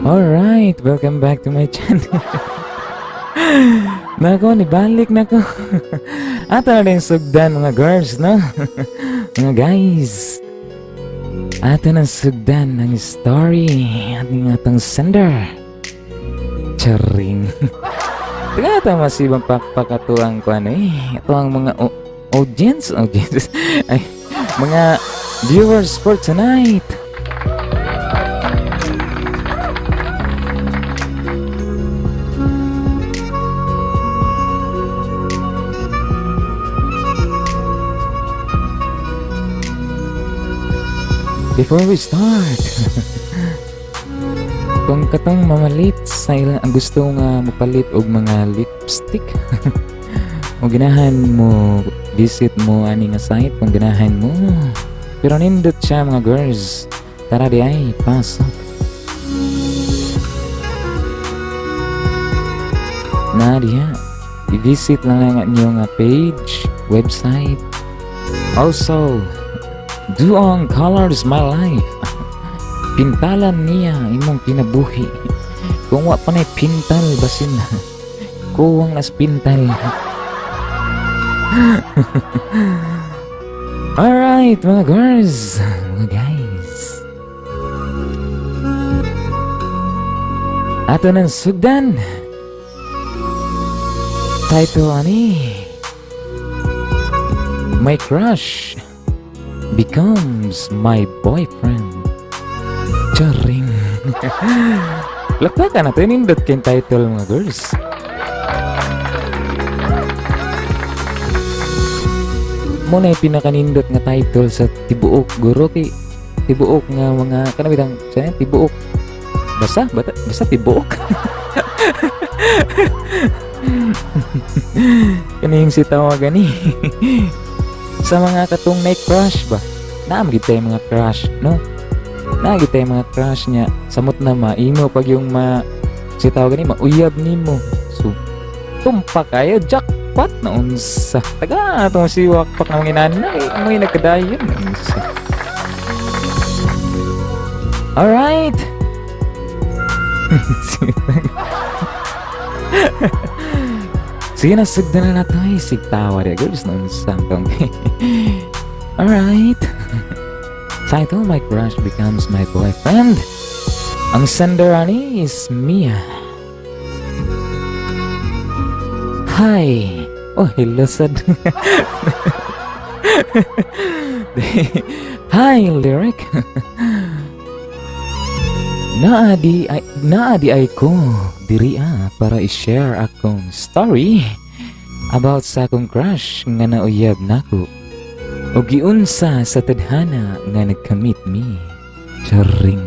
Alright, welcome back to my channel. Nako, nibalik na ko. Ato na rin sugdan mga girls, no? Mga guys. Ato na sugdan ng story at ng atong sender. Charing. Teka ito masibang pakatuang ko ano eh. Ito ang mga audience. Ay, mga viewers for tonight. Before we start, kung katong mamalit sa ilang gusto nga mapalit og mga lipstick o ganahan mo visit mo ani nga site kung ganahan mo pero nindot siya mga girls, tara di ay pasok na diya i-visit lang nga niyo nga page, website. Also Duong Colors My Life. Pintalan niya imong kinabuhi. Kung wa pa na pintal basin kuwang nas pintal. Alright mga girls, mga guys, ato ng sugdan. Title ani My Crush Becomes My Boyfriend. Charing. Lakta ka na, tinindot kayong title mga girls. Muna yung pinakanindot nga title sa tibuok guro kay tibuok nga mga kanabitang saan tibuok basta tibuok. Kaning si tawagan ni sa mga katong night crush ba? Naamgid tayo mga crush, no? Naamgid tayo mga crush niya. Samot na maimo pag yung si tawagan ni mauyab nimo. So, tumpak kayo, jackpot na unsa. Taga atong si wakpak ng inanay, ang mga nagkadayon na unsa. Alright. Sige na, sugdan na nato ay sigtawa rin. Girls na unsang Alright. Title, My Crush Becomes My Boyfriend. Ang sender ani is Mia. Hi. Oh, hello sad. Hi, lyric. Naadi ay ko diriya para i-share akong story about sa akong crush nga nauyab nako o giunsa sa tadhana nga nagkamit mi. Charing.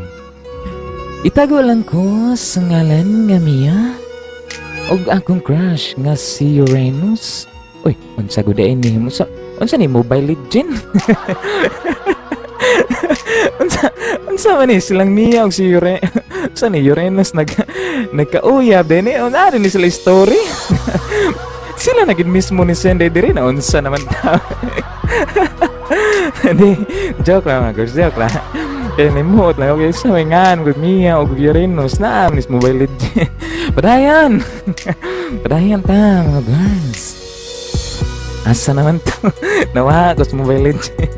Itago lang ko sa ngalan nga Mia og akong crush nga si Uranus. Uy, unsa gud ni mo sa unsa ni Mobile Legend? Unsa man ni silang Mia og si sa ni Uranus nagkauyab din eh. Ano ni sila story? Sila naging mismo ni Sende diri na unsa naman ta. Hindi, joke lang mga girls, joke lang. Kaya nimot lang, okay, sa may ngan, good Mia og Uranus na amis Mobile Legend. Padayan! Padayan ta mga girls. Asa naman to? Nawa ko sa Mobile Legend.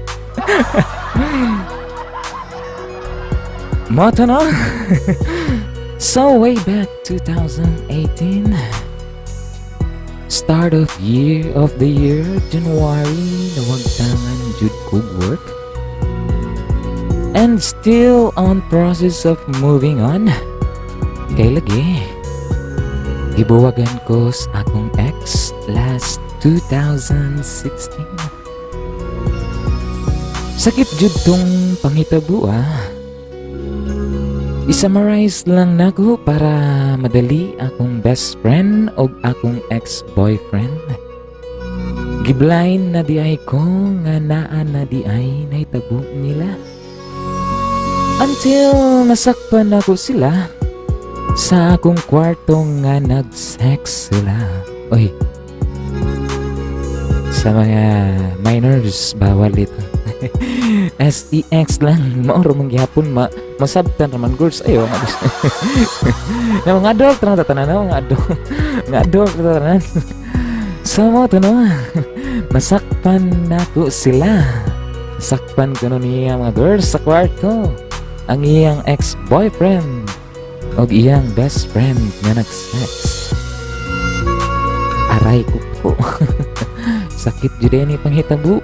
Moto no? So way back 2018, start of the year January, nawagtangan jud kog work and still on process of moving on. Kay lagi gibuwagan ko sa akong ex last 2016. Sakit jud tong panghitabo I-summarize lang nako para madali akong best friend og akong ex-boyfriend. Giblain na di ay ko nga naa na di ay naitabo nila. Until nasakpan ako sila sa akong kwarto nga nag-sex sila. Oy, sa mga minors bawal ito. SEX lang maoro manggihapon masabtan raman girls ayo nga na mga adult na tatanan na mga adult na tatanan so mo to no nasakpan nako sila sakpan ko no niya mga girls sa kwarto ang iyang ex-boyfriend o iyang best friend nga nag-sex aray ko po sakit jud ni panghitabo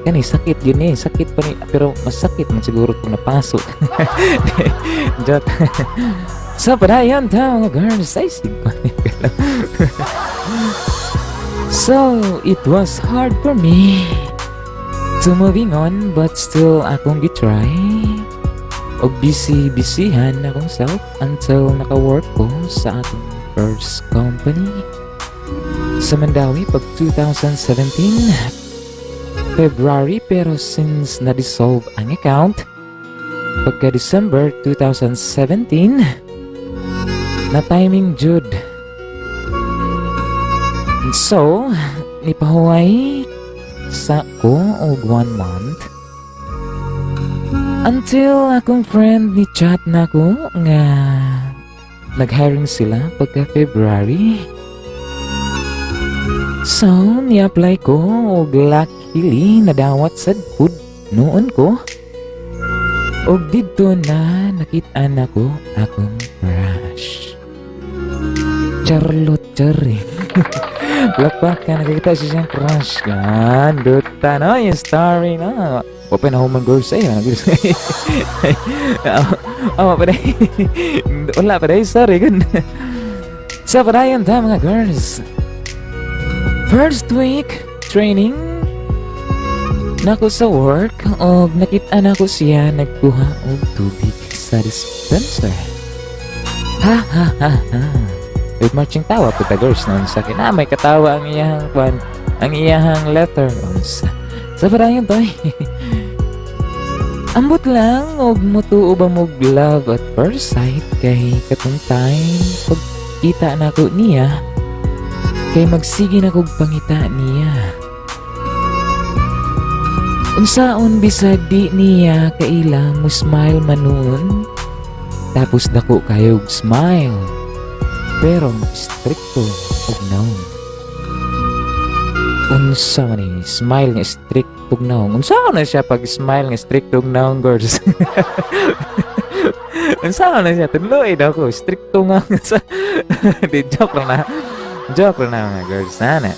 kani sakit yun sakit pa ni pero mas sakit man siguro kung napasok joke so padayon ta mga girls ay so it was hard for me to moving on but still akong gitry og busy-busyhan akong self until naka-work ko sa atong first company sa Mandawi pag 2017 February pero since na-dissolve ang account pagka December 2017 na timing jud so nipahuway sa ko og 1 month until akong friend ni chat na ko nga nag-hiring sila pagka February so ni-apply ko og luckily nadawat sad pud noon ko og didto na nakit-an ako akong crush Charlotte Cherry Lapak ka nakikita siya siyang crush kan duta no yung story no open na human girls ay wala pa dahil sorry kan sa padayon ta mga girls first week training nako sa work og nakita ko siya nagkuha og tubig sa dispenser ha ha ha ha with marching tawa pud girls noon sa akin may katawa ang iyang kwan ang iyang letter sa padayon to ambot lang og mutuo ba mo love at first sight kay katong time pagkita nako niya kay magsige na kog pangita niya unsaon bisag di niya kaila mo smile manon tapos dako kayog smile pero stricto og naon unsa man ni smile nga strict og naon unsaon na siya pag smile nga strict og naon girls unsaon na siya tuloy daw ko stricto nga sa di joke lang na mga girls sana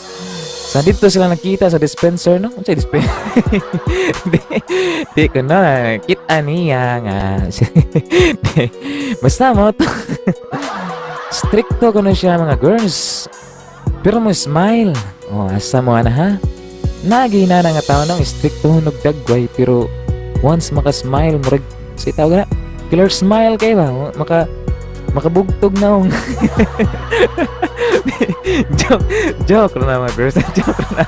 sa dito sila nakita sa dispenser no unsa dispenser di ko na kita niya nga basta mo to stricto ko na siya mga girls pero mo smile asa mo na ha nagina na nga tao nang stricto hunog dagway pero once maka-smile murag sa tawag na killer smile kay ba makabugtog na joke na mga girls joke na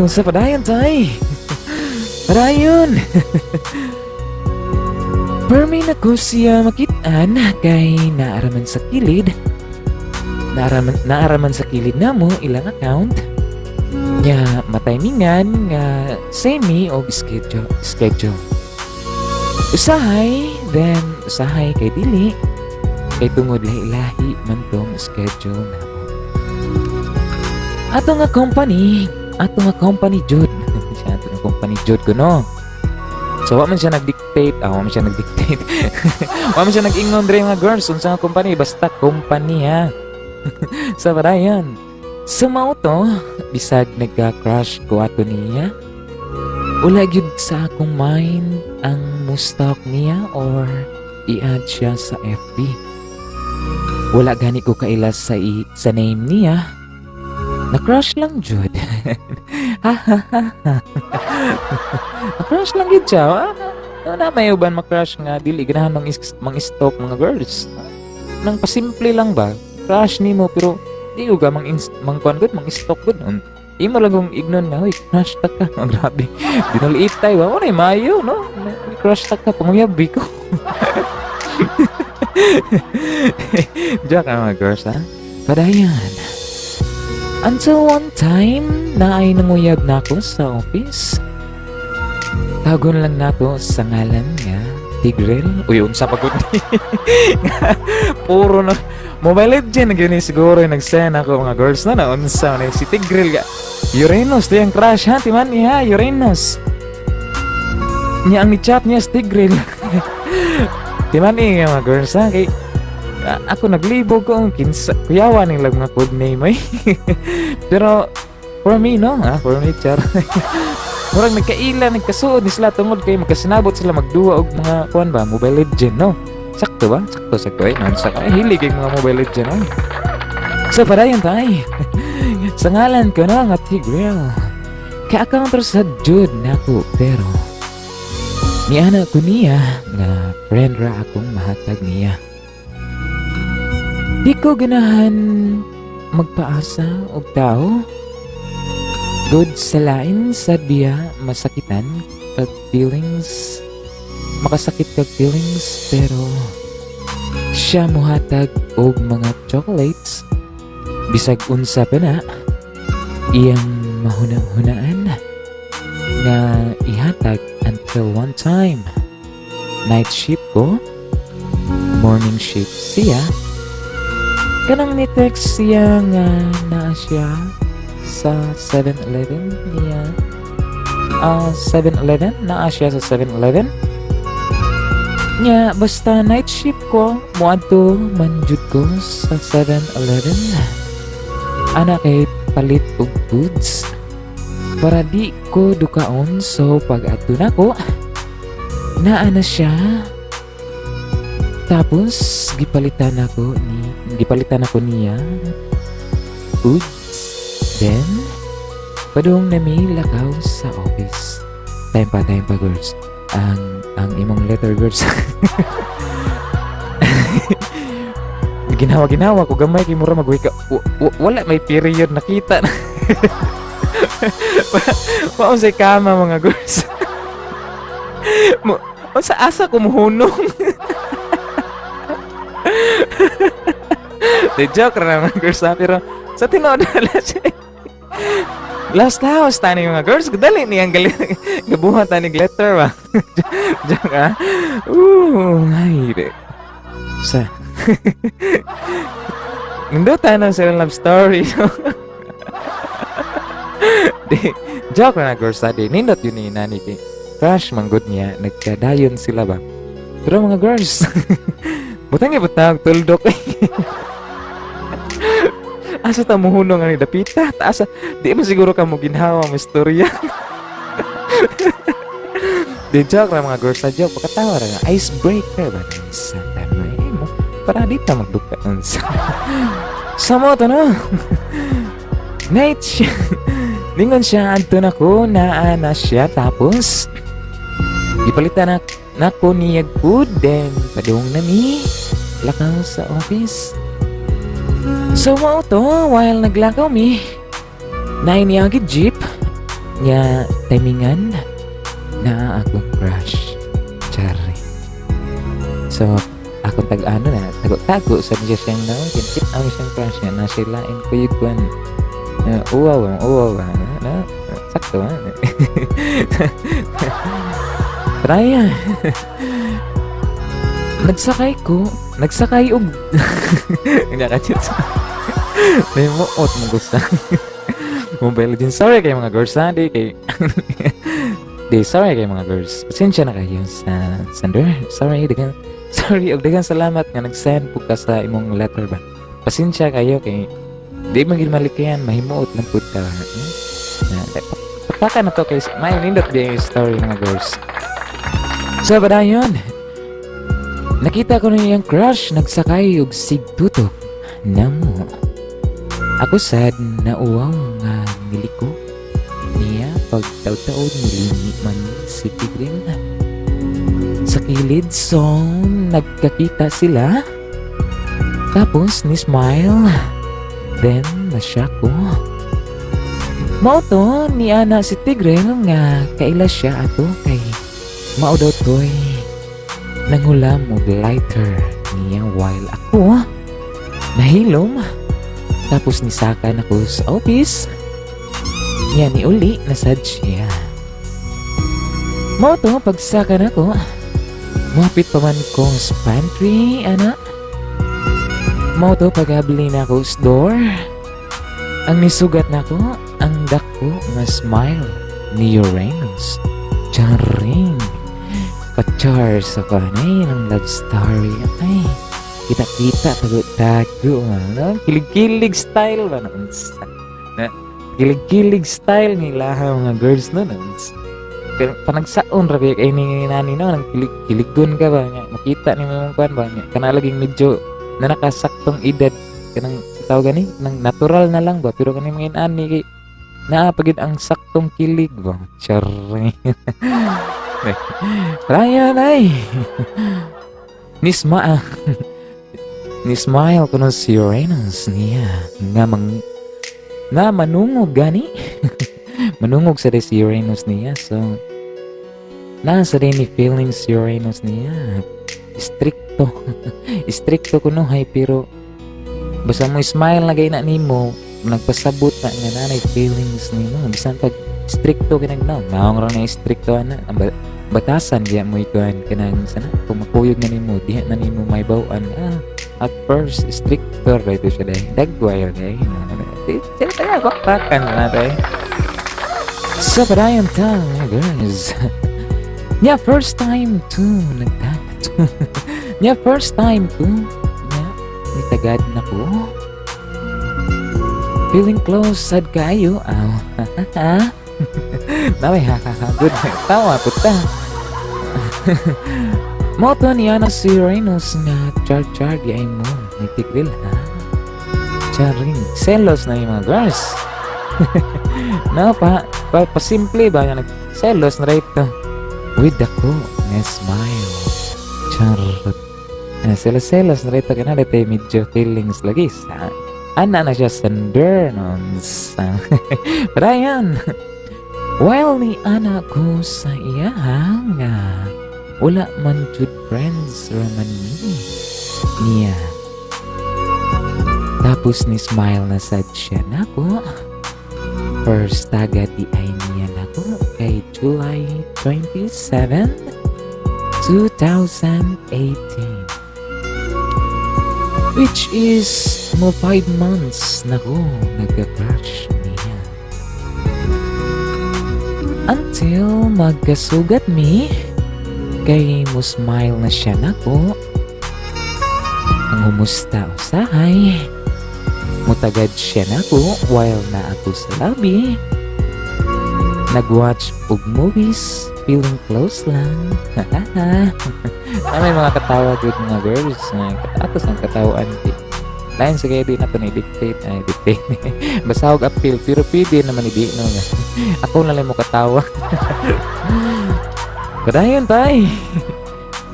sa padayon tay padayon permi na ko siya makitaan kay naaraman sa kilid naaraman sa kilid na mo ilang account nya matimingan nga semi o schedule usahay then usahay kay dili kay tungod lahi-lahi man tong schedule na mo ato nga company jud siya ato nga company jud ko no so wa man siya nag-dictate wa man siya nag-ingon dre mga girls unsa nga company basta company ha sa padayon sa mao to bisag nagka-crush ko ato niya wala gyud sa akong mind ang mustalk niya or i-add siya sa FB wala gani ko kaila sa name niya na-crush lang jud na-crush lang yun siya na may uban ma-crush nga dili ganahan mang-stalk mga girls nang pasimple lang ba crush nimo pero di uga mang-kuan gud mang-stalk gud imo lang kung ignon nga uy crush ta ka grabe dinuliit tayo wala mayo no crush ta ka panguyabi ko joke mga girls ha padayan until one time na ay nanguyab na ako sa office Tagon lang nato sa ngalan nga Tigrel. Uy, unsa pagod ni. Puro na Mobile Legend gini siguro yung nag-send ako mga girls na unsa na si Tigrel ga. Uranus to yung crush ha, timan niya Uranus. Niya ang ni-chat niya si Tigrel. Timan niya mga girls ha, kay ako naglibog ko ang kinsa kuyawa ning lang mga code name eh. Pero for me no, for me char. Murag nagkaila, nagkasuod ni sila tungod kay magkasinabot sila magduwa og mga kuan ba, Mobile Legend no. Sakto ba? Sakto eh. Nansa ka hilig ang mga Mobile Legend no. So padayon tay. Sa ngalan ko no nga Tigrel. Ka-counter sa jud nako pero ni anak ko niya nga friend ra akong mahatag niya. Di ko ganahan magpaasa og tao. Good sa lain sa diya masakitan kag feelings. Makasakit kag feelings pero siya muhatag og mga chocolates. Bisag unsa pa na iyang mahunang-hunaan nga ihatag until one time. Night shift ko, morning shift siya. Kanang ni-text siya nga naa siya sa 7-Eleven niya. 7-Eleven? Naa siya sa 7-Eleven? Nya, basta night shift ko, muadto manjud ko sa 7-Eleven. Ana kay palit og goods. Para di ko dukaon so pag-adto nako, naa na siya. Tapos gipalitan ako niya goods. Then padung nami lakaw sa office. Time pa girls. Ang imong letter girls. Ginawa ko gamay kay mura magwika. Wala may period nakita. Mausay kama mga girls. Sa asa ko muhunong. The joke ra mga girls pero sa tinood na siya. Last house tani mga girls, dali niyang galit. Gabuhat tani glitter ba. Joke ha. Ay. Sa. Nindot tayo sa love story. Joke na girls tadi. Nindot yun ni nani kay crush manggod niya. Nagkadayon sila ba. Pero mga girls, butang ibutang tuldok. Asa ta muhunong ani dapita? Asa di mo siguro ka mo ginhawa mo istorya. Di joke na mga girls sa joke. Pakatawa ra nga. Icebreaker ba? Sa tamay mo. Para di ta magduka. Samo to no? Night siya. Ningon siya adto na ko. Naa na siya. Tapos ipalitan na ko niya good. Then padung na ni lakaw sa office. So mo to while naglakaw mi. Nain niya agad jeep. Nya timingan na akong crush. Chari. So, akong tag-ano na, tago-tago sa niya siyang na, kintit ang siyang crush niya, na silain ko yung kwan. Uwaw ba? Sakto ha? Traya. Nagsakay og nakachit sa may muot mo gusto. Mobile Legends. Sorry kay mga girls ha, sorry kay mga girls. Pasensya na kayo sa sender. Sorry og daghang salamat nga nag-send po ka sa imong letter ba. Pasensya kayo kay di magil malikayan mahimuot lang pud ka. Paka na to kay may nindot di story mga girls. So badayon. Nakita ko na yung crush nagsakay og sigtutok namo. Ako sad na uwaw nga niliko niya pagtaw-taod nilini man si Tigrel. Sa kilid song nagkakita sila. Tapos ni smile. Then nasya ko. Mao to ni ana si Tigrel nga kaila siya ato kay mao daw toy nangulam og lighter niya while ako nahilom. Tapos nisaka na ko sa office. Niya ni uli nasad siya. Mao to pagsakan ako. Mapit pa man ko sa pantry, ana. Mao to pagabli na ako sa door. Ang nisugat na ko, ang dako nga smile ni Uranus. Charing. Pachar sa kanay ng love story. Ay, kita-kita tago-tago. Ano? Kilig-kilig style ba naman? Kilig-kilig style nila mga girls no naman. Pero panagsaon rabi kay ni nani no nang kilig-kiligon ka ba nya makita ni mo kan ba nya kana laging medyo na nakasaktong edad kanang tawag gani nang natural na lang ba pero kani mga ani kay naa pagid ang saktong kilig ba charing. Ryan ay Nisma ni smile ko nun si Uranus niya nga manungog gani. Manungog sa si Uranus niya so nasa rin ni feelings si Uranus niya stricto stricto ko no hay pero basta mo smile na gay na nimo nagpasabot na nga nanay feelings nimo bisan pag stricto kinagnaw naong ra na stricto ana batasan diya mo ikuan kanang sana kung makuyog na nimo diha na nimo may bawaan at first stricto right siya dai dagway dai sila tayo bakbakan na dai so padayon ta guys nya first time to nagdagat nya first time to nya nitagad na ko feeling close sad kayo Naway good tawa puta. Moto niya na si Uranus nga char di ay mo nitigril ha. Charing selos na yung mga girls. No pasimple ba nga nagselos na right to. With ako na smile. Charot. Selos na right to kana dito medyo feelings lagi sa. Ana na siya sander nons. Brian. While ni anak ko sa iya nga wala man jud friends raman niya. Tapos ni smile na sad siya nako. First taga di ay niya nako kay July 27, 2018. Which is mo 5 months nako nagka-crush niya. Until magkasugat mi kay mo smile na siya nako ang humusta usahay mutagad siya nako while na ako sa lobby nagwatch og movies feeling close lang. May mga katawa good mga girls atos ang katawaan lain sa kaya di na ito ni-dictate basta huwag appeal pero pwede naman hindi no ako na lang mo katawa. Kadayon tay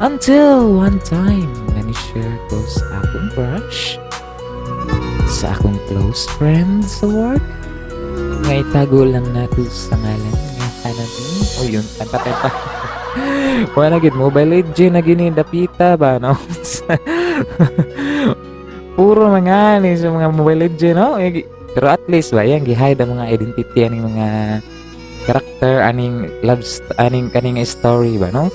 until one time na ni-share ko sa akong crush sa akong close friends sa work nga itago lang nato sa ngalan nga hanabi o yun patay pa wala gid Mobile Legend na gini dapita ba no. Puro mga ni sa mga Mobile Legend no pero at least ba yan gihide ang mga identity aning mga karakter aning aning kaning story ba no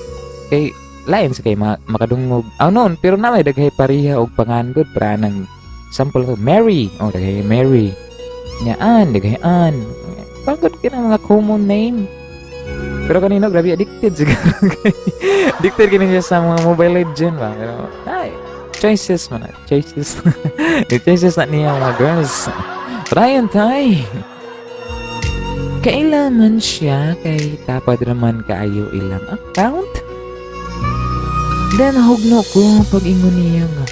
kay lain sa kay makadungog noon pero na may daghay pareha og pangandod para nang sample ko Mary daghay Mary nyaan daghay Ann pagod ka ng mga common name pero kanino grabe addicted siguro addicted kini siya sa mga Mobile Legend ba pero ay choices man choices choices na niya mga girls. Ryan tay kailangan siya kay tapad raman kaayo ilang account then hugno ko pag ingon niya nga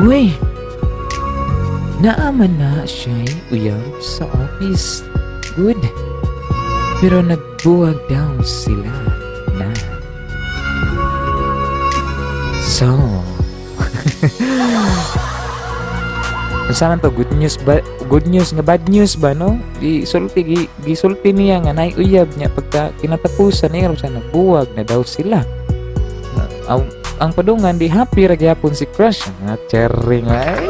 uy naaman na siya uyab sa office good pero nagbuwag daw sila na so Sama to good news nga bad news ba no? Gisulti niya nga nay uyab niya pagka kinatapusan niya sa nagbuwag na daw sila. Ang padungan di happy ra gyapon si crush nga cherring ay.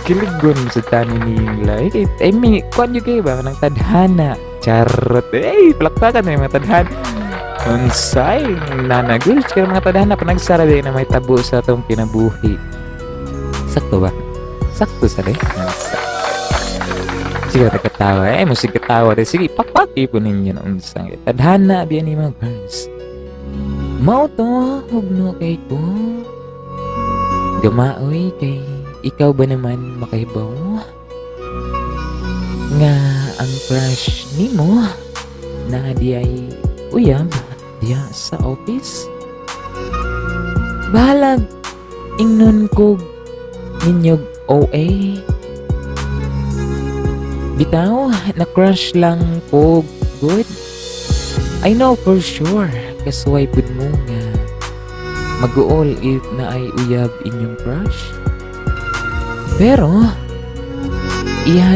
Kiligon sa tani nila. I mean, kwan yung kayo ba nang tadhana Charot. Palakpakan na yung mga tadhan. Unsay, nanagul. Kaya mga tadhan na panagsarabi na may tabo sa itong kinabuhi. Sakto ba? Sakto sa rin. Sige, nakatawa. Musig katawa. Sige, pakpaki po ninyo na unsang. Tadhan na, biyan ni mga girls. Mao to, hugno kay ko. Gamaoy kay ikaw ba naman makahibaw? Nga ang crush nimo na di ay uyab diya sa office. Bahalag ingnon ko ninyog OA. Bitaw, na crush lang ko good. I know for sure kasway pud mo nga mag-uol if na ay uyab inyong crush. Pero iya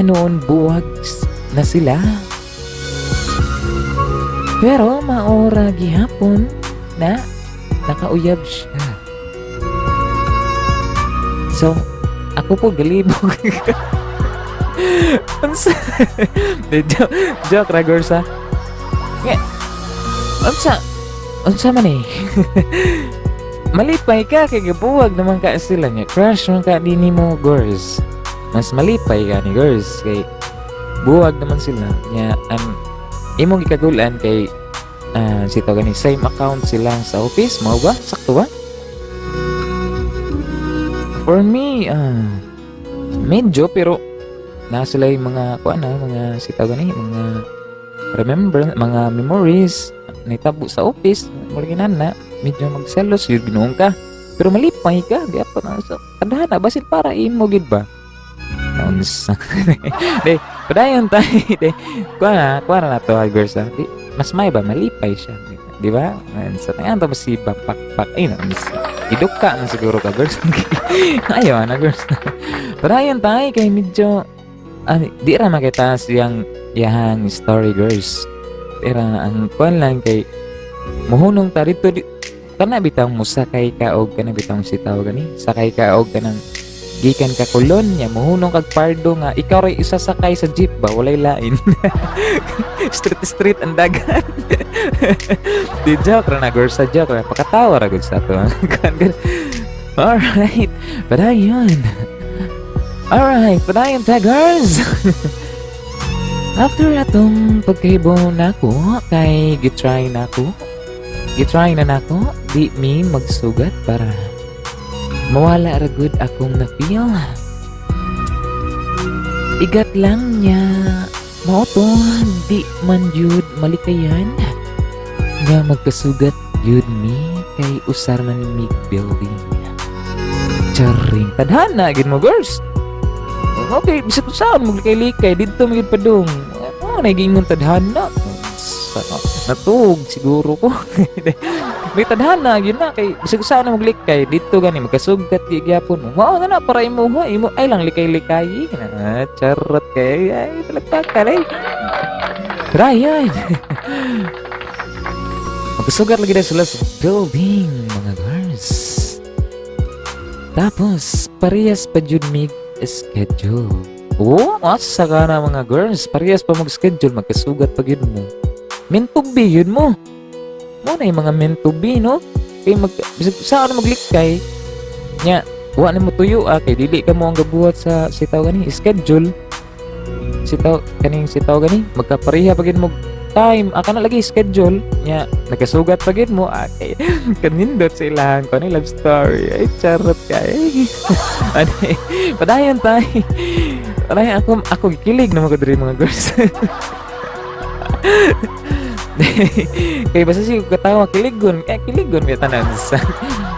noon buwag na sila. Pero maora gihapon na nakauyab siya. So ako po galibog. Joke ra gorsa. Nga. Unsa man eh. Malipay ka kay gabuwag naman ka sila nga crush man ka dinhi mo girls. Mas malipay ka ni girls kay buwag naman sila nya imong gikagulan kay sito gani same account sila sa office mao ba sakto ba? For me medyo pero nasa sila yung mga mga sito gani mga remember mga memories nitabo sa office muli na medyo magselos yun binuong ka pero malipay ka di apa na so kadana basit para imo gid ba unsa de padayon tayo de kuha na to girls di mas may ba malipay siya di ba sa tayan to si pakpak ay na idukka na siguro ka girls ayaw na girls padayon tayo kay medyo di ra makita siyang yahang story girls pero ang kuan lang kay muhunong ta dito kana bitang musakay ka og kana bitang sitaw gani sakay ka og kanang gikan ka kulon nya muhunong kag pardo nga ikaw ray isa sakay sa jeep ba walay lain street ang dagan di joke ra na girls sa joke ra pakatawa ra gud sa to alright padayon ta girls. After atong pagkahibaw nako kay gitry na nako di mi magsugat para mawala ra gud akong na-feel. Igat lang niya mao to di man jud malikayan nga magkasugat jud mi kay usar man mi building. Charing tadhana gid mo girls. Okay, bisag saan mo likay-likay dito magid padung. Nagingon tadhana. Natug siguro ko. May tadhana yun na kay bisag saan mo likay dito gani magkasugat gyapon. Mao na para imo ay lang likay-likay. Charot kay ay talagpakan ay. Try. Magkasugat lagi na sila sa building mga girls. Tapos parehas pa jud mig schedule. Asa ka na mga girls. Parehas pa mag-schedule. Magkasugat pag yun mo. Meant to be yun mo. Muna yung mga meant to be, no? Kaya saan na maglikay nya, wa na mo tuyo kay dili ka mo ang gabuhat sa sitaw gani. Schedule. Sitaw gani. Magkapareha pag yun mo time. Aka na lagi schedule nya. Nagkasugat pag yun mo. Okay. Kanindot sa ilang ko love story. Ay, charot ka eh. Padayon tayo. Padayon ako kikilig naman ko diri mga girls. Kaya basta siya katawa kiligon. Kiligon may tanan sa.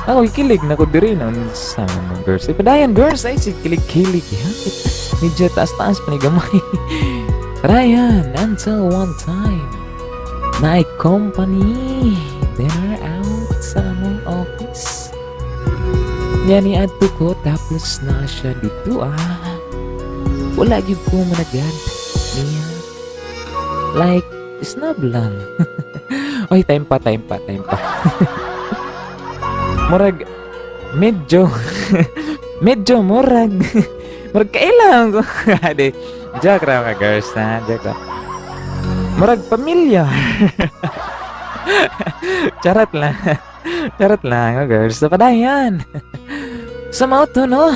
Ako kikilig na ko diri nun sa mga girls. Padayon girls ay si kilig-kilig. Medyo taas-taas panigamay. Padayon until one time. My company dinner out sa among office. Yani adto ko tapos na siya dito wala gyud ko managad niya like snub lang. Oy time pa murag medyo murag Murag kailang ko. Ade, joke ra mga girls na, joke ra. Murag pamilya. Charot lang. Charot lang mga girls. So padayan. Sa moto no.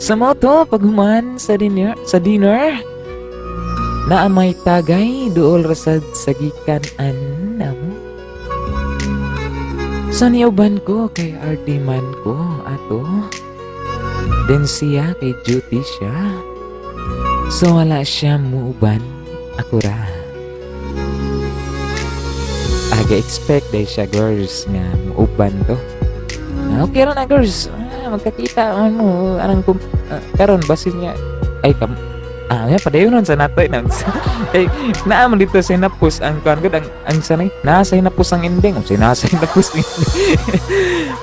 Sa moto pag human sa dinner na may tagay duol rasad sa gikan-an namo. So niuban ko kay RD man ko ato. Then siya kay duty siya. So wala siya muuban ako ra. Aga-expect day siya girls nga muuban to. Okay ra na girls. Magkakita mo anang karon basin niya ay ya padayon sa nato nang ay naam dito sa napus ang kan gud ang sanay nasa napus ang ending say nasa napus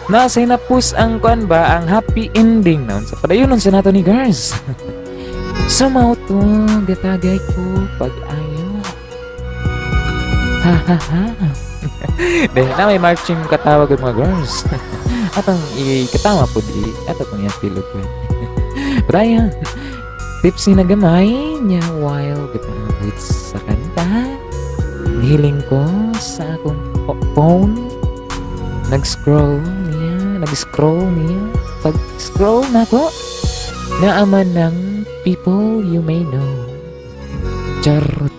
nasa napus ang kan ba ang happy ending naon sa padayon sa nato ni girls. So mao to gatagay ko pag ayo ha ha ha dahil na may marching katawag mga girls. Atong ikatama po di atong yung pilot ko. Brian tipsy na gamay niya while gitawid sa kanta. Hiling ko sa akong phone. Nag-scroll niya. Pag-scroll na ko, naaman ng people you may know. Charot.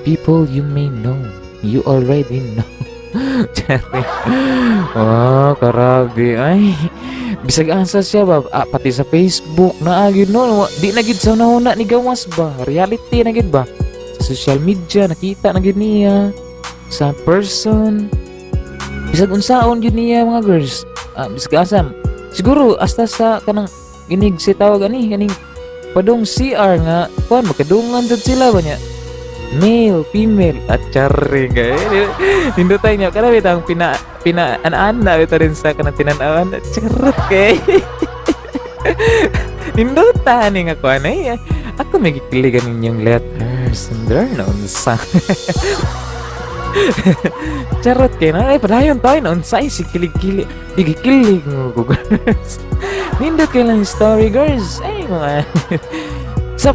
People you may know. You already know. Charot. Oh, karabi. Ay, bisag asa siya ba pati sa Facebook na agid no di na gid sa una ni gawas ba reality na gid ba sa social media nakita na gid niya sa person bisag unsaon gid niya mga girls bisag asa siguro hasta sa kanang inig si tawag kaning padong CR nga kuan magkadungan jud sila ba niya male female at charing nindot tayo niya kada bitang ana ito rin sa kanang tinanawan charot kay nindutan nga ko anay ako may gikiligan ninyong letters and there na unsa charot kay na padayon tayo na unsa si kilig-kilig gigikilig mo ko girls nindot kay lang story girls ay mga sa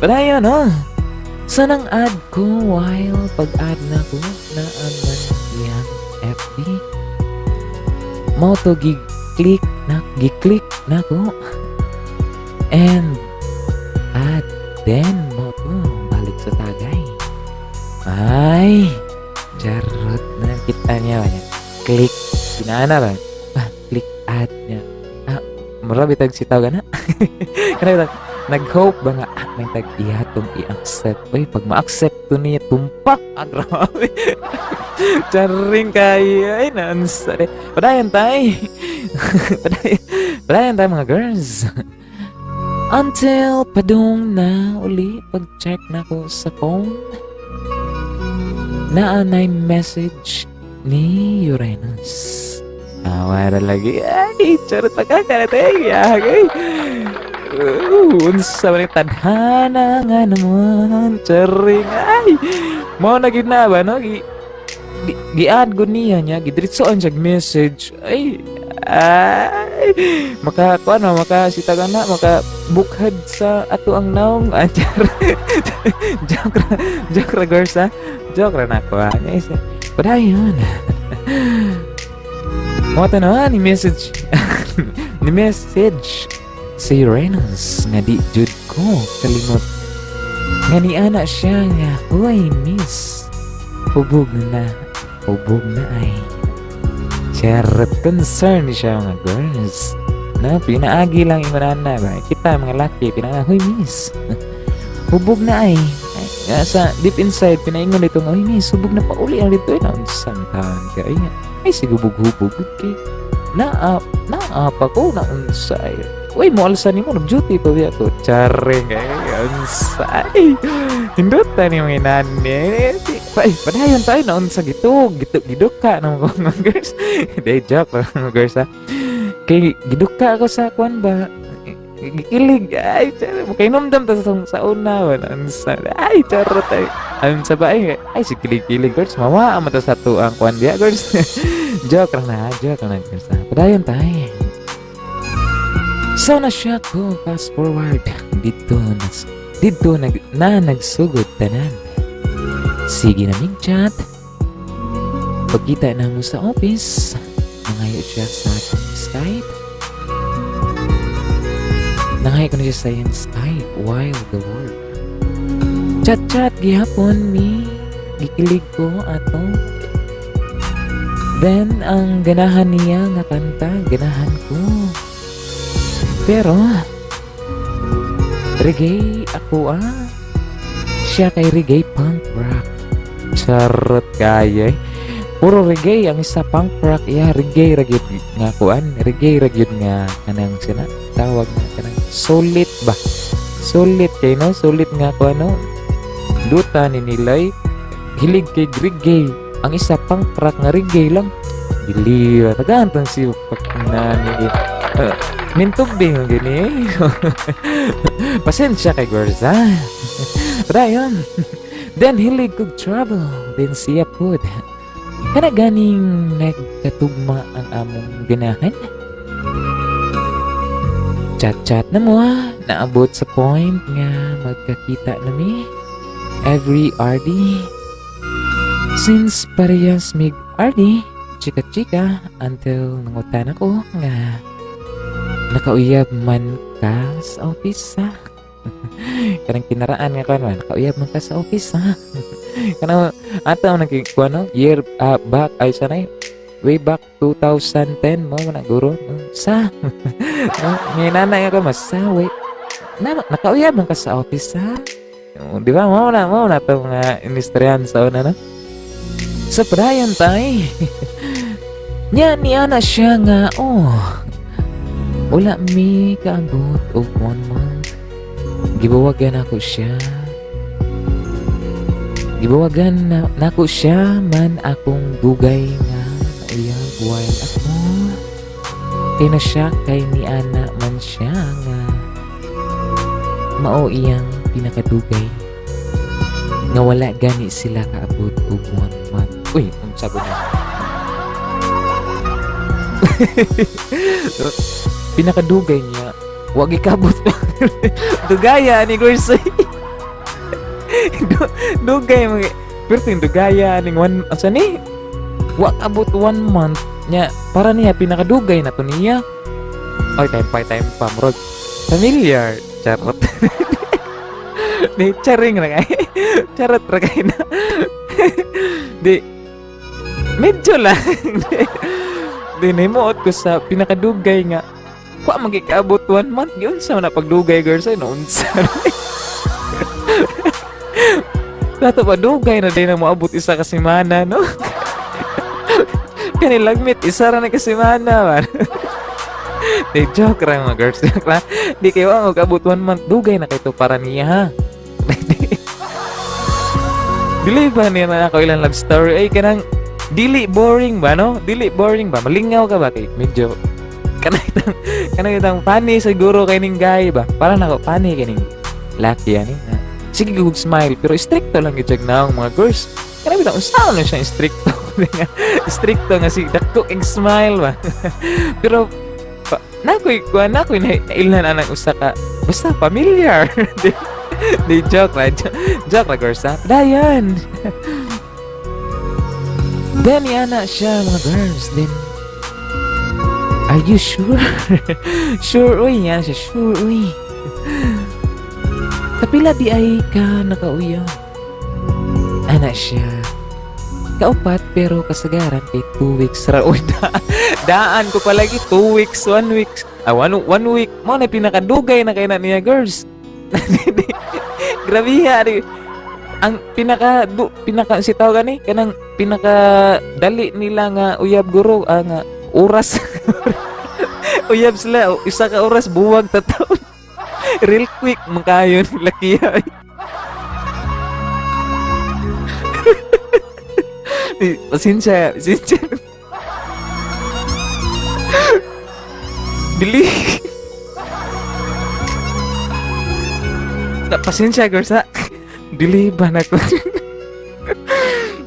padayon no sanang ad ko while pag-add na ko na aman yang FB mo to giklik na ko and add then mo to balik sa tagay ay charot na kita niya ba click pinana ba click add niya mura bitag sitaw gana kana nag-hope ba nga may tag-ihatong i-accept uy pag ma-accept to niya tumpak grabe charing kaya ay naansa padayan tayo padayan tayo mga girls until padung na uli pag-check na ko sa phone naanay message ni Uranus wala lagi ay charot pagkakaratay unsa man tadhana nga naman charing ay mo na gid na ba no gi-add gud niya gidiretsoan siya message ay maka sitagan na maka bukhad sa ato ang naong joke ra girls joke ra nako padayon mo ta na ni message si Reynolds nga di jud ko kalimot nga ni ana siya nga huy miss hubog na ay charot concern siya mga girls na pinaagi lang imanana ba kita mga laki huy miss hubog na ay nga sa deep inside pinaingon dito nga huy miss hubog na pauli ang dito na unsang taon kaya ay sigubog-hubog kay naapa ko na unsay uy mo alsa ni mo nag-duty pa biya to charing unsay hindutan ni mga inani padayon tayo na unsa giduka ng mga girls day joke mga girls kay giduka ako sa kwan ba gikilig ay makainomdam ta sa una unsa ay charot ay sa ba ay si kilig girls mawa man ta sa tuang kwan dia girls joke lang na girls padayon tayo So na siya ko fast forward dito nagsugod tanan. Sige naming chat. Pagkita na mo sa office, nangayo siya sa akong Skype. Nangayo ko na siya sa iyang Skype while the work. Chat gihapon mi. Gikilig ko ato. Then, ang ganahan niya nga kanta, ganahan ko. Pero, reggae ako siya kay reggae punk rock. Charot kaya eh. Puro reggae, ang isa punk rock, reggae ragyod nga kuan. Reggae ragyod nga kanang sina. Tawag nga kanang solid ba? Solid kay no? Solid nga kuan no? Duta ni nilay. Hilig kay reggae. Ang isa punk rock nga reggae lang. Dili, tagantang si pagkinani. Mintubing gini. Pasensya kay girls Pero ayun. Then hilig kog trouble. Then siya pod. Kana ganing nagkatugma ang among ganahan. Chat na mo naabot sa point nga magkakita na mi every RD. Since parehas mig RD, chika-chika until nangutan ako nga nakauyab man ka sa office Kanang kinaraan nga kan nakauyab man ka sa office Kanang ataw nagkuano year back ay sanay way back 2010 mo na guro may nanay ako masawi nakauyab man ka sa office di ba mo na to nga inistoryan sa una sa Brian tay nya ni ana siya nga wala mi kaabot og 1 month gibawagan ako siya nako siya man akong dugay nga nauyab while ako kay na siya kay ni ana man siya nga mao iyang pinakadugay nga wala gani sila kaabot og 1 month. Uy, ang sabi na. Pinakadugay niya wag ikabot dugaya ni Gorsay. Dugay mga pero yung dugaya ning asa ni wag abot 1 month nya para niya pinakadugay na to niya. Oy, time pa murag familiar charot. Di charing na kay charot ra kay na. Di medyo lang. Di nahimuot ko sa pinakadugay nga wa magikaabot 1 month yun sa na pagdugay girls ay noon sa dato pa dugay na din na moabot isa ka semana no. Kanilang meet isa ra na ka semana man. Di joke ra mga girls di kayo ang magabot 1 month dugay na kayo para niya ha. Dili ba niya na ako ilang love story ay kanang dili boring ba no? Dili boring ba? Malingaw ka ba kay medyo kanang itang funny siguro kay ning guy ba? Para nako funny kay ning lucky ani. Sige gug smile pero stricto lang gyud na ang mga girls. Kanang bitaw usaw na siya stricto. Stricto nga si dako ing smile ba. Pero nakoy nailan anang usa ka basta familiar. Di joke la girls dayan. Then yana siya mga girls then are you sure? Sure uy yan siya sure uy. Kapila di ay ka nakauya ana siya kaupat pero kasagaran kay 2 weeks ra uy daan ko palagi 2 weeks 1 week 1 week mo na pinakadugay na kay na niya girls. Grabe ha ang pinaka si tawag gani kanang pinaka dali nila nga uyab guro nga oras. Uyab sila isa ka oras buwag tataw. Real quick mangkayon laki ay. Pasensya dili pasensya girls dili ba na ko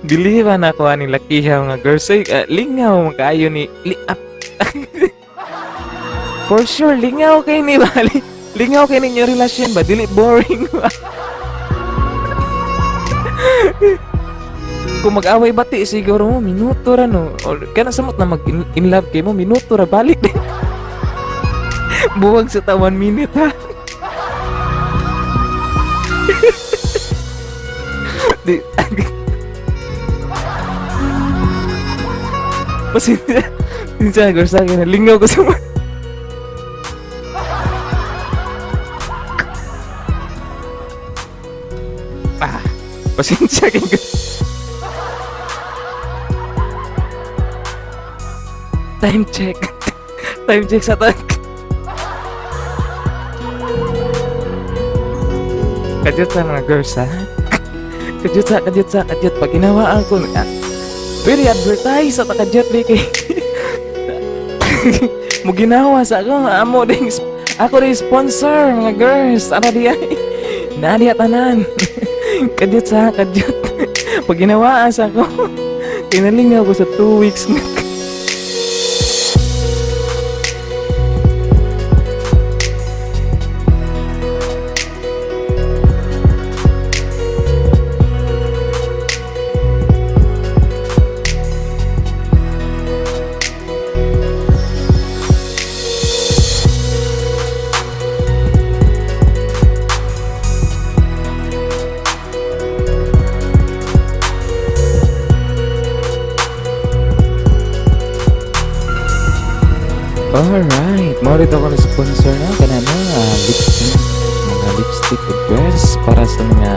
dili ba na ko ani lakihaw nga girls ay lingaw makayo ni For sure, lingaw kay ni ba? Lingaw kay ninyo relasyon ba? Dili boring ba? Kung mag-away bati siguro mo, minuto ra no. O kana samot na mag in love kay mo, minuto ra balik din. Buwag sa ta 1 minute ha. Di, pasensya. Pasensya ko sa akin. Lingaw ko sa mga. Pasensya kayo. Time check. Time check sa tag. Kadyot sa mga girls ha. Kadyot sa. Pag ginawaan ko very advertise sa kadyot di kay. Mo ginawa sa ako. Ako rin sponsor mga girls. Ano di ay. Nadia tanan. Kadyot sa kadyot. Pag ginawaan sa ako. Kinalingaw ko sa 2 weeks na. Alright, maulit ako na sponsor na kanana lipstick, mga lipstick o dress para sa mga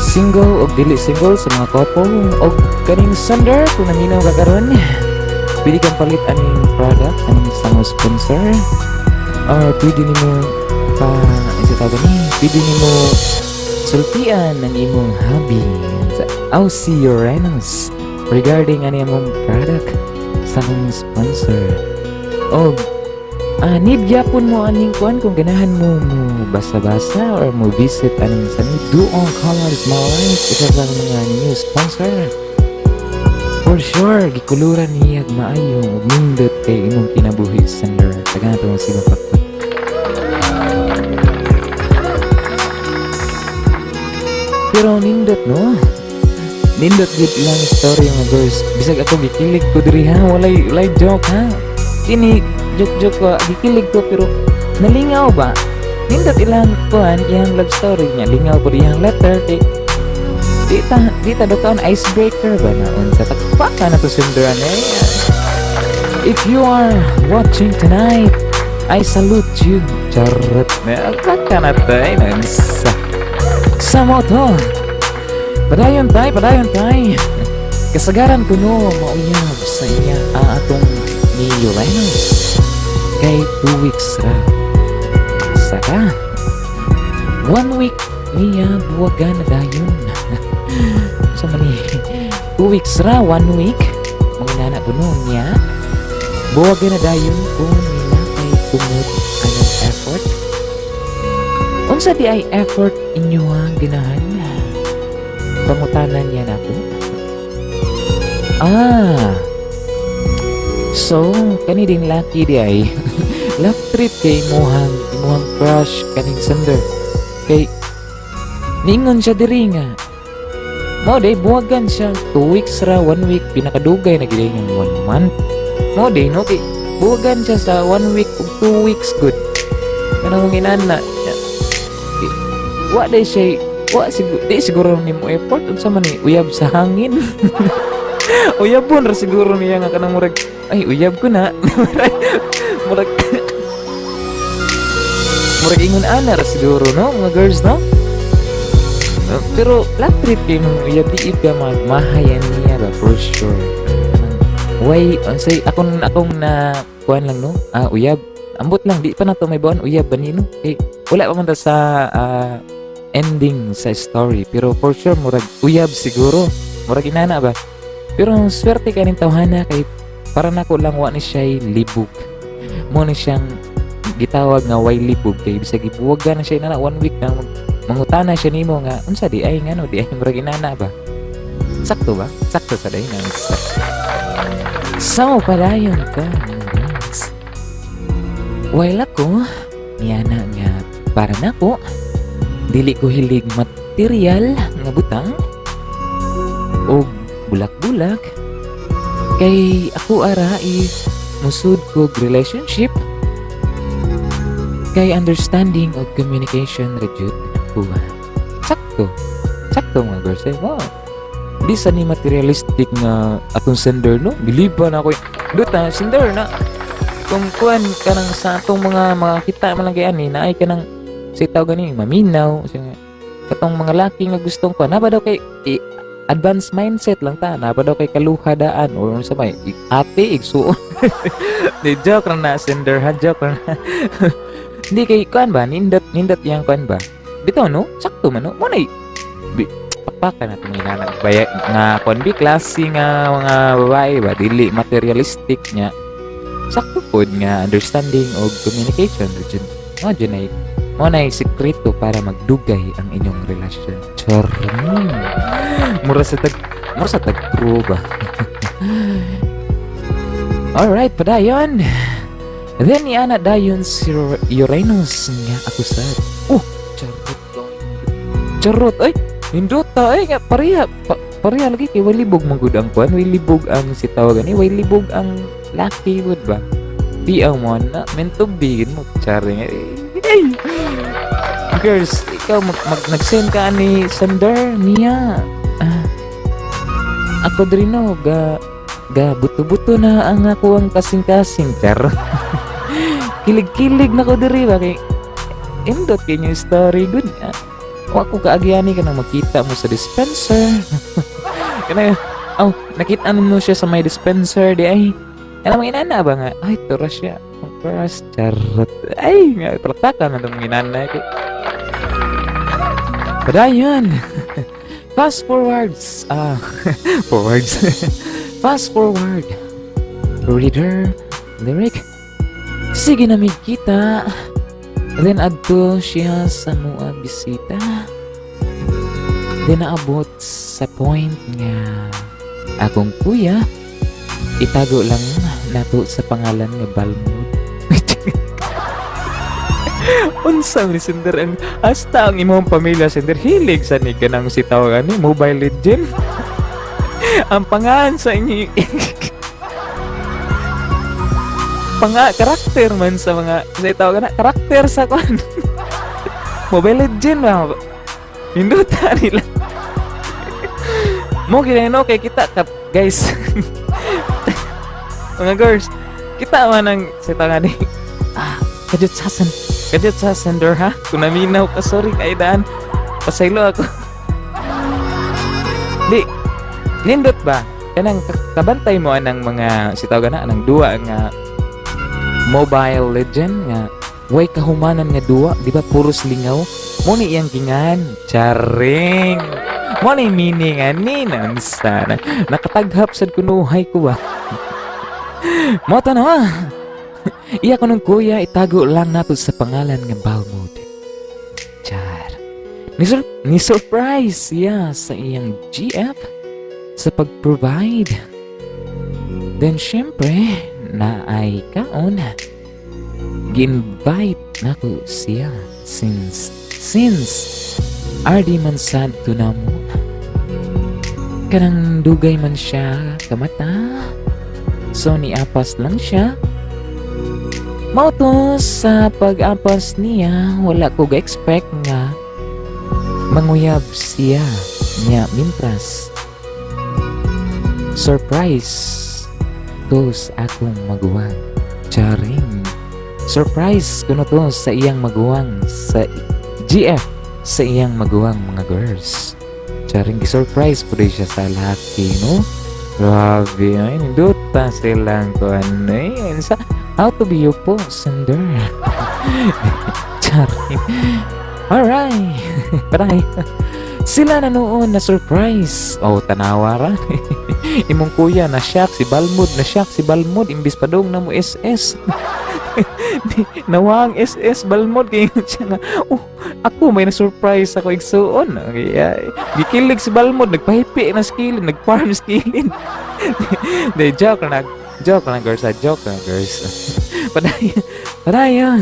single o dili single, sa mga couple o kaning sender kung naminaw ka karon. Pwede kang palit aning product aning isang sponsor or pwede nimo pa pwede nimo sultian ang imong hobby sa Aussie Uranus regarding ani imong product sa akong sponsor. O need gyapon mo aning kuan kung ganahan mo basa-basa or mo visit aning sa Duong Colors Malines, isa sa mga new sponsor. For sure gikuluran niya maayo ug nindot kay imong kinabuhi sender taga nato mo sila faktor. Pero nindot no, nindot gid lang story mga girls. Bisag ako gikilig ko diri ha, walay joke ha. Kini joke ko, gikilig ko pero nalingaw ba? Nindot ilang kuhan iyang love story niya, lingaw ko iyang letter di ta doon icebreaker ba na unsa takpa na to sunduran eh. If you are watching tonight, I salute you. Charot na kakanatay na sa moto. Padayon tay. Kasagaran ko no mauyab sa iya atong ni Uranus kay 2 weeks ra saka 1 week niya buwagan na dayon so mani 2 weeks ra 1 week mga nana ko noon niya buwagan na dayon kung nila kay tumod anong effort unsa di ay effort inyo ang ganahan pangutanan niya na ko so, kani ding lucky di ay love trip kay imuhang crush kaning sender kay ningon siya diri nga mo day buwagan siya 2 weeks ra 1 week pinakadugay na gid yung 1 month mo day no kay buwagan siya sa 1 week ug 2 weeks good kanang mong inana wa day siya di siguro nimo effort unsa man ni uyab sa hangin. Uyabon ra siguro niya nga kanang murag ay uyab ko na. murag ingon ana ra siguro no mga girls no. Pero love trip kay mong uyab di ka magmahayan niya ba for sure. Way unsay akong na kuan lang no. Uyab ambot lang di pa na to may buwan uyab banino. Eh wala pa man ta sa ending sa story pero for sure murag uyab siguro. Murag inana ba. Pero ang swerte kaning tawhana kay para nako lang wa ni siya libog. Mo ni siyang gitawag nga way libog kay bisag ibuwagan na siya na 1 week na mangutana siya nimo nga unsa di ay ngano di ay murag inana ba. Sakto ba? Sakto sa day nang so padayon ka. While ako, niya na nga para nako, dili ko hilig material nga butang o bulak-bulak. Kay ako ara if musud ko relationship, kay understanding of communication rejud ko. Sakto. Sakto mga girls. Wow. Di sa ni materialistic nga atong sender no. Biliban ako. Duta sender na. Kung kuan ka nang sa atong mga kita man lang kay ani naay ka nang sitaw gani maminaw. Katong mga laki nga gustong kuan na ba daw kay advanced mindset lang ta na ba daw kay kaluhadaan o sa may ate igsuon. Di joke lang na sender ha joke lang. Hindi kay kuan ba nindot yang kuan ba. Bitaw no sakto man no. Mo nay pakpakan natin mga inanak baya nga kuan bi klase nga mga babae ba dili materialistic nya. Sakto pod nga understanding o communication region. Mo na sikreto para magdugay ang inyong relasyon. Charming. Mura sa tag true ba? Alright, padayon. Then ni ana dayon si Uranus nga akusad. Charot ay hindota ay nga pareha lagi kay walibog manggud ang kuan, walibog ang sitaw gani, walibog ang laki wood ba. Di ang mo na mento bigin mo charing. Girls, ikaw nag-send ka ni sender niya. Ako din no ga buto-buto na ang ako ang kasing-kasing char. Kilig-kilig na ko diri ba kay indot kay yung story good. O ako kaagyani ka nang makita mo sa dispenser. Kana nakita mo siya sa may dispenser di ay. Alam mo inana ba nga? Ay, tura siya. Ang first charot. Ay, nga pratakan na itong inana. Padayon. Fast forwards. Forwards. Fast forward. Reader. Lyric. Sige na may kita. Then adto siya sa mua bisita. Then naabot sa point nga akong kuya itago lang nato sa pangalan nga Balmud. Unsa ni sender ang hasta ang imong pamilya sender hilig sa ni kanang sitaw ani Mobile Legend. Ang pangalan sa inyo karakter man sa mga sitaw kana karakter sa kwan. Mobile Legend ba? Hinduta nila. Mo ginano kay kita guys. Mga girls, kita man ang sitaw ni. Kadit sa sender ha. Kung naminaw ka, sorry kay daan. Pasaylo ako. Di, nindot ba? Kanang kabantay mo anang mga sitaw gana anang duwa nga Mobile Legend nga way kahumanan nga duwa, di ba puros lingaw? Mo ni iyang gingan, charing. Mo ni meaning ani nansa. Nakataghap sad kunuhay ko ba? Mo ta na. Iya ko nung kuya itago lang nato sa pangalan nga Balmud. Char. Ni surprise siya sa iyang GF sa pag-provide. Then syempre na ay kaon gi-invite nako siya since RD man sad to na mo kanang dugay man siya kamata so niapas lang siya mao to sa pag-apas niya wala ko ga-expect nga manguyab siya niya mintras surprise to sa akong maguwang charing surprise kuno to sa iyang maguwang sa GF sa iyang maguwang mga girls charing surprise po rin siya sa laki no grabe ay nindota silang ko ano sa how to be your po sender charing alright paray sila na noon na surprise tanawaran imong kuya na shock si Balmud imbis pa dong na mo SS nawang SS Balmud kay siya nga ako may na surprise ako igsuon kaya gikilig si Balmud nagpahipi na skillin nagfarm skillin de joke na girls Padayon. Padayon.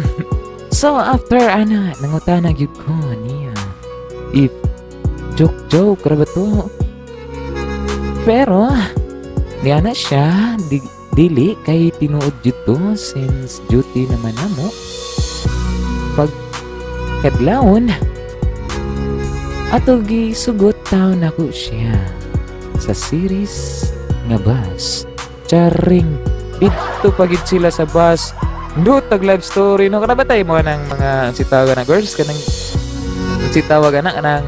So after ana nangutana gyud ko niya if joke ra ba to? Pero niya na siya dili kay tinuod jud to since duty naman namo. Pag kadlawon ato gisugot taon ako siya sa series nga bus. Charing dito pagid sila sa bus. Tag love story no kana batay mo nang mga sitawagan na girls kanang sitawagan na kanang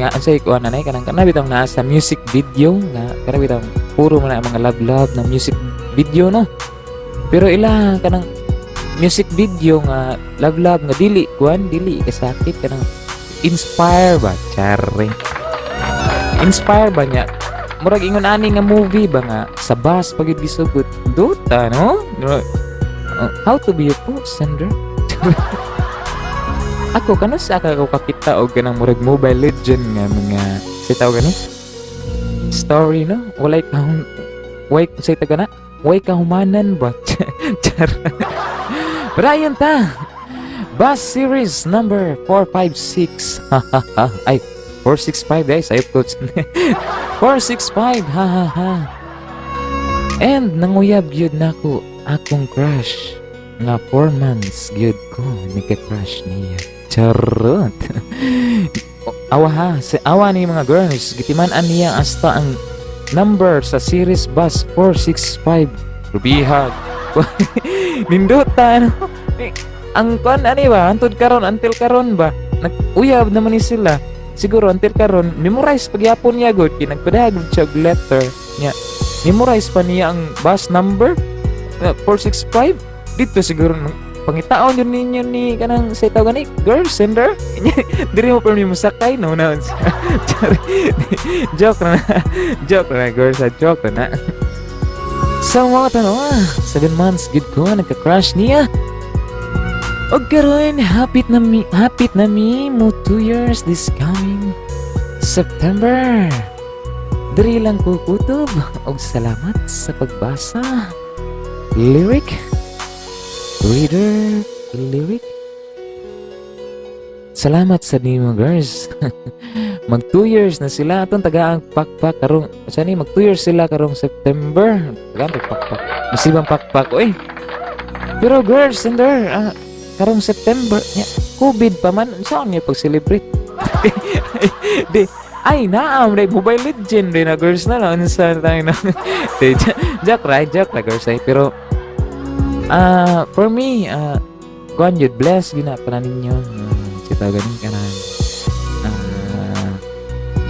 ansay ko na kanang kana bitang naa sa music video nga kana bitang puro man mga love na music video no. Pero ila kanang music video nga love nga dili kasakit kanang inspire ba charing. Inspire ba niya? Murag ingon ani nga movie ba nga sa bus pagid gisugot. Duta no? How to be a food sender? Ako kanos aka ko kakita og kanang murag Mobile Legend nga mga sitaw gani story no walay ka say taga na way kahumanan ba char. Brian ta bus series number 456 ay 465 guys ayop coach 465 and nanguyab gyud nako akong crush nga 4 months gyud ko nagka-crush niya. Charot. Awa ni mga girls gitiman-an niya hasta ang number sa series bus 465. Rubihag. Nindutan. Ang kon ani ba until karon ba nag-uyab naman ni sila. Siguro until karon memorize pagyapon niya gud kinagpadagog siya og letter niya. Memorize pa niya ang bus number 465 dito siguro pangitaon yun ninyo ni kanang say tawag ni girl sender diri mo pa mo sakay no na joke na girl sa joke na so mga tanong 7 months good ko nagka-crush niya og karon hapit na mi mo 2 years this coming September. Diri lang ko kutob og salamat sa pagbasa. Lyric reader lyric salamat sa nimo girls. Mag 2 years na sila atong tagaang pakpak karong sani mag 2 years sila karong September tagaan pakpak masibang pakpak oy pero girls sender karong September nya COVID pa man saan niya pag-celebrate di ay naam day Mobile Legend day na girls na lang sa tayo na joke ra girls ay pero for me, kuan yun, bless gina pa na ninyo. Sita ganing ka na.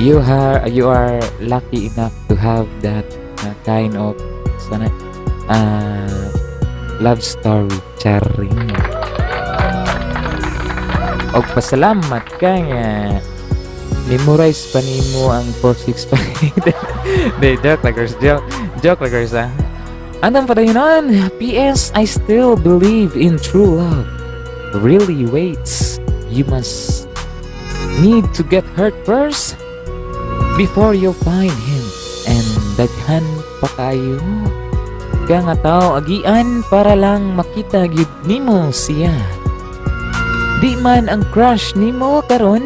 You are lucky enough to have that kind of sana, love story. Charing. Og pasalamat ka nga. Memorize pa nimo ang 465. De, joke la girls ah. Anong padayon? P.S. I still believe in true love. Really waits. You must need to get hurt first before you find him. And daghan pa kayo. Kaya nga tao agian para lang makita gyud nimo siya. Di man ang crush nimo karon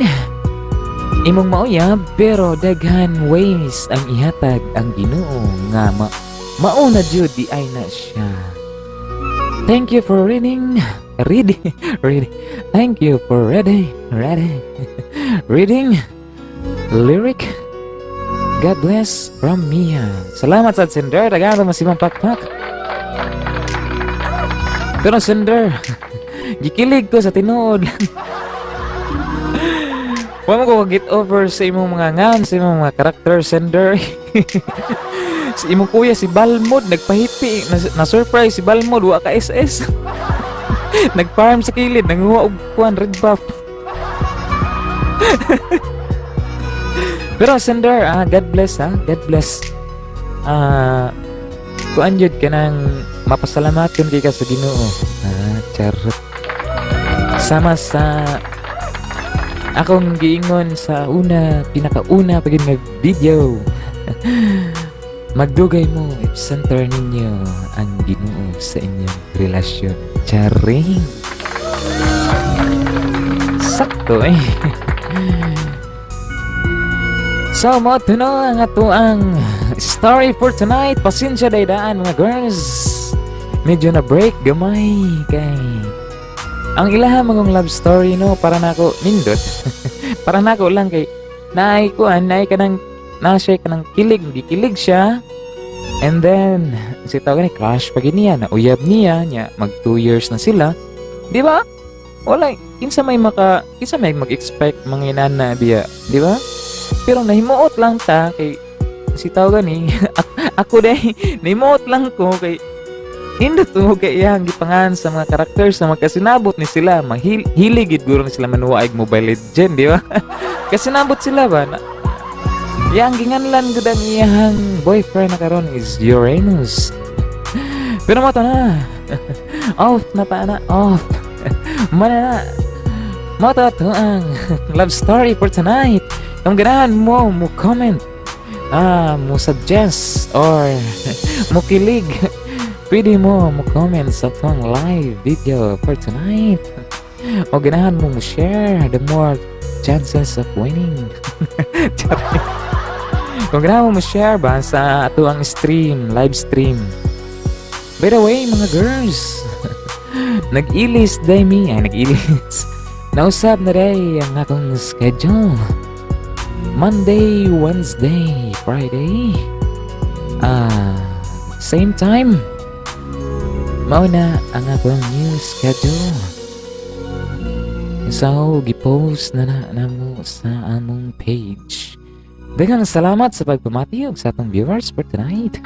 imong mauyab pero daghan ways ang ihatag ang Ginoo nga mauna jud di ay na siya. Thank you for reading. Thank you for reading. Reading lyric. God bless from Mia. Salamat sa sender. Dagan masibang pakpak. Pero sender, gikilig ko sa tinuod. Wala ko get over sa imong mga ngan, sa imong mga karakter sender. Si imong kuya si Balmod nagpahipi na surprise si Balmod wa ka SS. Nagfarm sa kilid nanguha og kuan red buff. Pero sender God bless God bless. Kuan jud kanang mapasalamaton kay ka sa Ginoo. Charot. Sama sa akong giingon sa pinakauna pagin nga video. Magdugay mo if center ninyo ang Ginoo sa inyong relasyon. Charing! Sakto eh. So, mo no ang atuang story for tonight. Pasensya daydaan mga girls. Medyo na break gamay kay ang ilaha magong love story no para nako nindot. Para nako lang kay naay kuan naay kanang siya kanang gikilig siya. And then si tawag ni crush pag niya na uyab niya mag 2 years na sila. Di ba? Wala kinsa may mag-expect manginan na diya, di ba? Pero nahimuot lang ta kay si tawag ni ako day nahimuot lang ko kay hindi to kay iyang gipangan sa mga karakter sa magkasinabot ni sila hiligid guro ni sila manuwaig Mobile Legend, di ba? Kasinabot sila ba na yang ginganlan gud ang iyang boyfriend na karon is Uranus. Pero mata na off na ta na off mana na mata to ang love story for tonight. Kung ganahan mo comment mo suggest or mo kilig, pwede mo comment sa tong live video for tonight. O ganahan mo share, the more chances of winning. Kung ganahan mo share ba sa ato ang live stream. By the way mga girls, nag-ilis day mi, nag-ilis. Nausap na day ang akong schedule. Monday, Wednesday, Friday. Same time. Mao na ang akong new schedule. So, gipost na namo sa among page. Daghang salamat sa pagpamati sa atong viewers for tonight.